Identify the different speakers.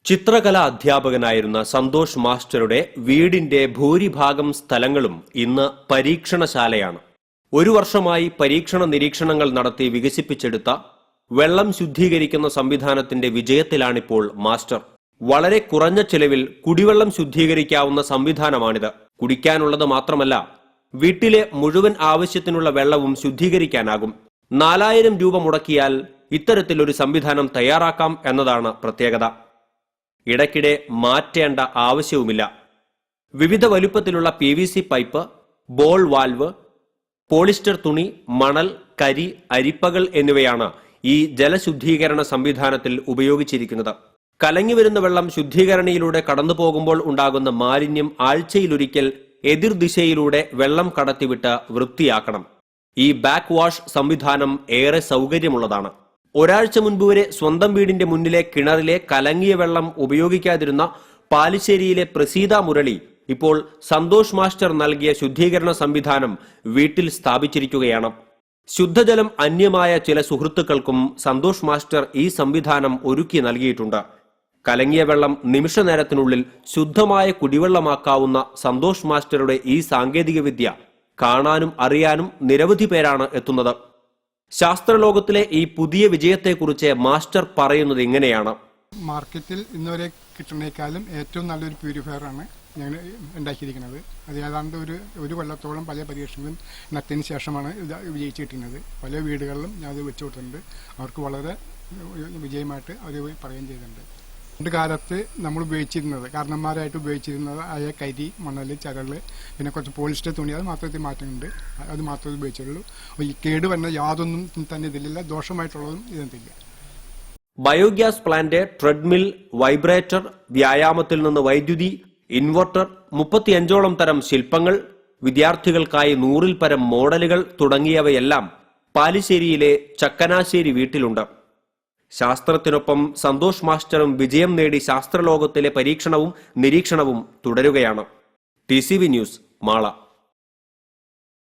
Speaker 1: ചിത്രകലാ അധ്യാപകനായിരുന്ന സന്തോഷ് മാസ്റ്ററുടെ വീടിന്റെ ഭൂരിഭാഗം സ്ഥലങ്ങളും ഇന്ന് പരീക്ഷണശാലയാണ്. ഒരു വർഷമായി പരീക്ഷണ നിരീക്ഷണങ്ങൾ നടത്തി വികസിപ്പിച്ചെടുത്ത വെള്ളം ശുദ്ധീകരിക്കുന്ന സംവിധാനത്തിന്റെ വിജയത്തിലാണിപ്പോൾ മാസ്റ്റർ. വളരെ കുറഞ്ഞ ചെലവിൽ കുടിവെള്ളം ശുദ്ധീകരിക്കാവുന്ന സംവിധാനമാണിത്. കുടിക്കാനുള്ളത് മാത്രമല്ല, വീട്ടിലെ മുഴുവൻ ആവശ്യത്തിനുള്ള വെള്ളവും ശുദ്ധീകരിക്കാനാകും. 4000 രൂപ മുടക്കിയാൽ ഇത്തരത്തിലൊരു സംവിധാനം തയ്യാറാക്കാം എന്നതാണ് പ്രത്യേകത. ഇടയ്ക്കിടെ മാറ്റേണ്ട ആവശ്യവുമില്ല. വിവിധ വലുപ്പത്തിലുള്ള PVC pipe, ball valve, polyester തുണി, മണൽ, കരി, അരിപ്പകൾ എന്നിവയാണ് ഈ ജലശുദ്ധീകരണ സംവിധാനത്തിൽ ഉപയോഗിച്ചിരിക്കുന്നത്. കലങ്ങിവരുന്ന വെള്ളം ശുദ്ധീകരണിയിലൂടെ കടന്നുപോകുമ്പോൾ ഉണ്ടാകുന്ന മാലിന്യം ആഴ്ചയിലൊരിക്കൽ എതിർദിശയിലൂടെ വെള്ളം കടത്തിവിട്ട് വൃത്തിയാക്കണം. ഈ ബാക്ക് വാഷ് സംവിധാനം ഏറെ സൗകര്യമുള്ളതാണ്. ഒരാഴ്ച മുൻപ് വരെ സ്വന്തം വീടിന്റെ മുന്നിലെ കിണറിലെ കലങ്ങിയ വെള്ളം ഉപയോഗിക്കാതിരുന്ന പാലിശ്ശേരിയിലെ പ്രസീത മുരളി ഇപ്പോൾ സന്തോഷ് മാസ്റ്റർ നൽകിയ ശുദ്ധീകരണ സംവിധാനം വീട്ടിൽ സ്ഥാപിച്ചിരിക്കുകയാണ്. ശുദ്ധജലം അന്യമായ ചില സുഹൃത്തുക്കൾക്കും സന്തോഷ് മാസ്റ്റർ ഈ സംവിധാനം ഒരുക്കി നൽകിയിട്ടുണ്ട്. കലങ്ങിയ വെള്ളം നിമിഷനേരത്തിനുള്ളിൽ ശുദ്ധമായ കുടിവെള്ളമാക്കാവുന്ന സന്തോഷ് മാസ്റ്ററുടെ ഈ സാങ്കേതികവിദ്യ കാണാനും അറിയാനും നിരവധി പേരാണ് എത്തുന്നത്. ശാസ്ത്രലോകത്തിലെ ഈ പുതിയ വിജയത്തെക്കുറിച്ച് മാസ്റ്റർ പറയുന്നത് ഇങ്ങനെയാണ്.
Speaker 2: മാർക്കറ്റിൽ ഇന്നുവരെ കിട്ടുന്നേക്കാളും ഏറ്റവും നല്ലൊരു പ്യൂരിഫയർ ആണ് ഞങ്ങൾ ഉണ്ടാക്കിയിരിക്കുന്നത്. അത് ഏതാണ്ട് ഒരു കൊല്ലത്തോളം പല പരീക്ഷണങ്ങളും നടത്തിയതിന് ശേഷമാണ് ഇത് വിജയിച്ച് കിട്ടുന്നത്. പല വീടുകളിലും ഞാൻ അത് വെച്ചു കൊടുത്തിട്ടുണ്ട്. അവർക്ക് വളരെ വിജയമായിട്ട് അവർ പറയുകയും ചെയ്തിട്ടുണ്ട്. പണ്ട് കാലത്ത് നമ്മൾ ഉപയോഗിച്ചിരുന്നത്, കാരണന്മാരായിട്ട് ഉപയോഗിച്ചിരുന്നത് ആയ കരി, മണൽ, ചരള്, പിന്നെ കുറച്ച് പോളിസ്റ്റർ തുണി, അത് മാത്രത്തിൽ മാറ്റമുണ്ട്. അത് മാത്രമേ ഉപയോഗിച്ചുള്ളൂ. ഈ കേട് വരുന്ന യാതൊന്നും തന്നെ ഇതിലില്ല, ദോഷമായിട്ടുള്ളതും ഇതില്ല.
Speaker 1: ബയോഗ്യാസ് പ്ലാന്റ്, ട്രെഡ്മിൽ, വൈബ്രേറ്റർ, വ്യായാമത്തിൽ നിന്ന് വൈദ്യുതി, ഇൻവെർട്ടർ, 35ഓളം തരം ശില്പങ്ങൾ, വിദ്യാർത്ഥികൾക്കായി 100ൽ പരം മോഡലുകൾ തുടങ്ങിയവയെല്ലാം പാലിശ്ശേരിയിലെ ചക്കനാശ്ശേരി വീട്ടിലുണ്ട്. ശാസ്ത്രത്തിനൊപ്പം സന്തോഷ് മാസ്റ്ററും വിജയം നേടി ശാസ്ത്രലോകത്തിലെ പരീക്ഷണവും നിരീക്ഷണവും തുടരുകയാണ്. TCV news, Mala.